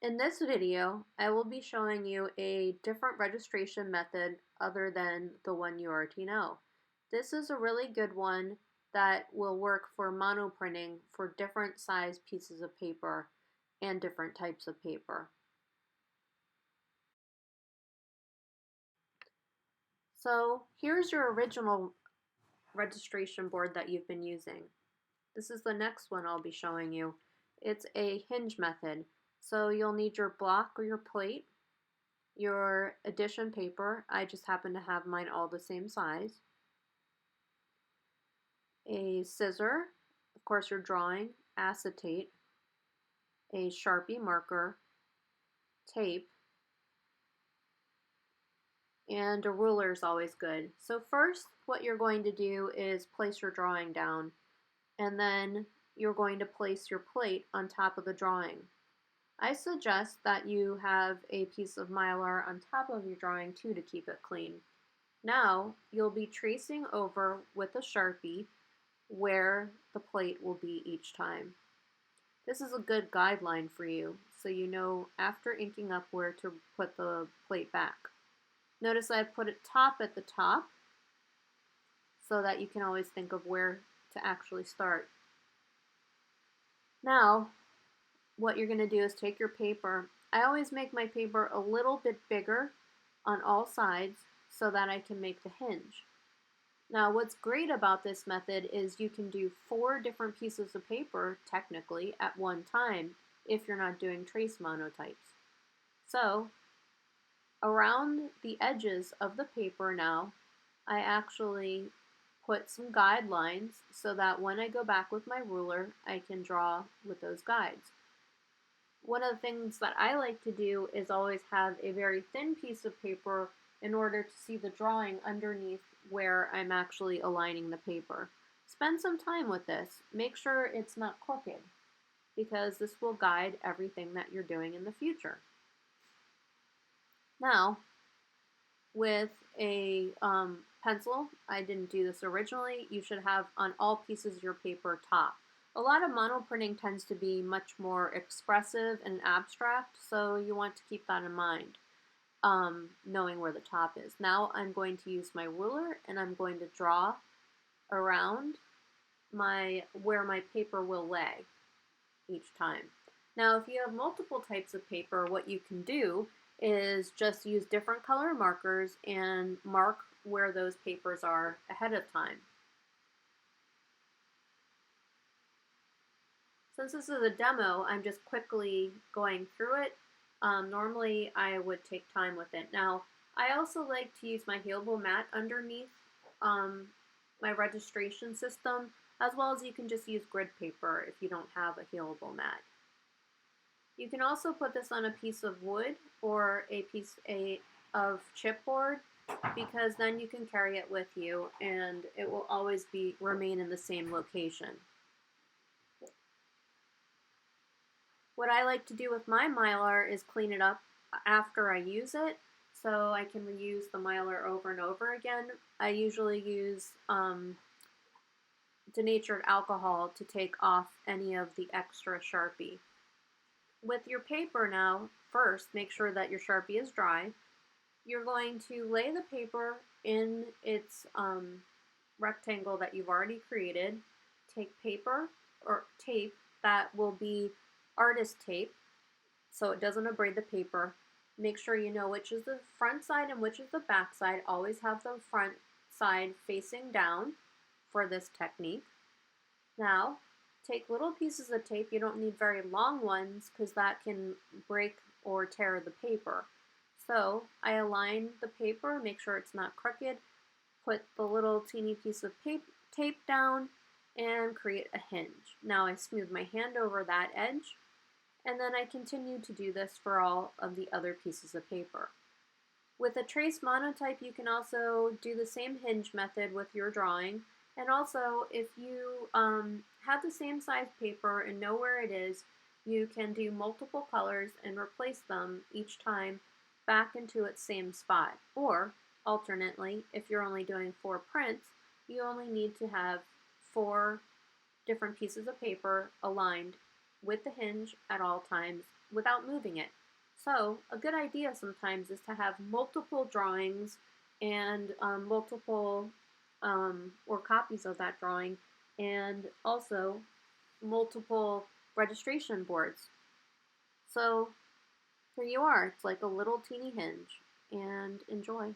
In this video, I will be showing you a different registration method other than the one you already know. This is a really good one that will work for monoprinting for different size pieces of paper and different types of paper. So here's your original registration board that you've been using. This is the next one I'll be showing you. It's a hinge method. So you'll need your block or your plate, your addition paper, I just happen to have mine all the same size, a scissor, of course your drawing, acetate, a Sharpie marker, tape, and a ruler is always good. So first what you're going to do is place your drawing down, and then you're going to place your plate on top of the drawing. I suggest that you have a piece of Mylar on top of your drawing too to keep it clean. Now you'll be tracing over with a Sharpie where the plate will be each time. This is a good guideline for you, so you know after inking up where to put the plate back. Notice I put it top at the top so that you can always think of where to actually start. Now, what you're going to do is take your paper. I always make my paper a little bit bigger on all sides so that I can make the hinge. Now, what's great about this method is you can do 4 different pieces of paper, technically, at one time if you're not doing trace monotypes. So, around the edges of the paper now, I actually put some guidelines so that when I go back with my ruler, I can draw with those guides. One of the things that I like to do is always have a very thin piece of paper in order to see the drawing underneath where I'm actually aligning the paper. Spend some time with this. Make sure it's not crooked, because this will guide everything that you're doing in the future. Now, with a pencil, I didn't do this originally, you should have on all pieces of your paper top. A lot of monoprinting tends to be much more expressive and abstract, so you want to keep that in mind, knowing where the top is. Now I'm going to use my ruler and I'm going to draw around where my paper will lay each time. Now if you have multiple types of paper, what you can do is just use different color markers and mark where those papers are ahead of time. Since this is a demo, I'm just quickly going through it. Normally I would take time with it. Now, I also like to use my healable mat underneath my registration system, as well as you can just use grid paper if you don't have a healable mat. You can also put this on a piece of wood or a piece of chipboard, because then you can carry it with you and it will always remain in the same location. What I like to do with my Mylar is clean it up after I use it, so I can reuse the Mylar over and over again. I usually use denatured alcohol to take off any of the extra Sharpie. With your paper now, first make sure that your Sharpie is dry. You're going to lay the paper in its rectangle that you've already created. Take paper or tape that will be artist tape so it doesn't abrade the paper. Make sure you know which is the front side and which is the back side. Always have the front side facing down for this technique. Now, take little pieces of tape. You don't need very long ones because that can break or tear the paper. So I align the paper, make sure it's not crooked, put the little teeny piece of tape down, and create a hinge. Now I smooth my hand over that edge, and then I continue to do this for all of the other pieces of paper. With a trace monotype, you can also do the same hinge method with your drawing, and also if you have the same size paper and know where it is, you can do multiple colors and replace them each time back into its same spot. Or, alternately, if you're only doing 4 prints, you only need to have 4 different pieces of paper aligned with the hinge at all times without moving it. So a good idea sometimes is to have multiple drawings and multiple or copies of that drawing, and also multiple registration boards. So here you are. It's like a little teeny hinge, and enjoy.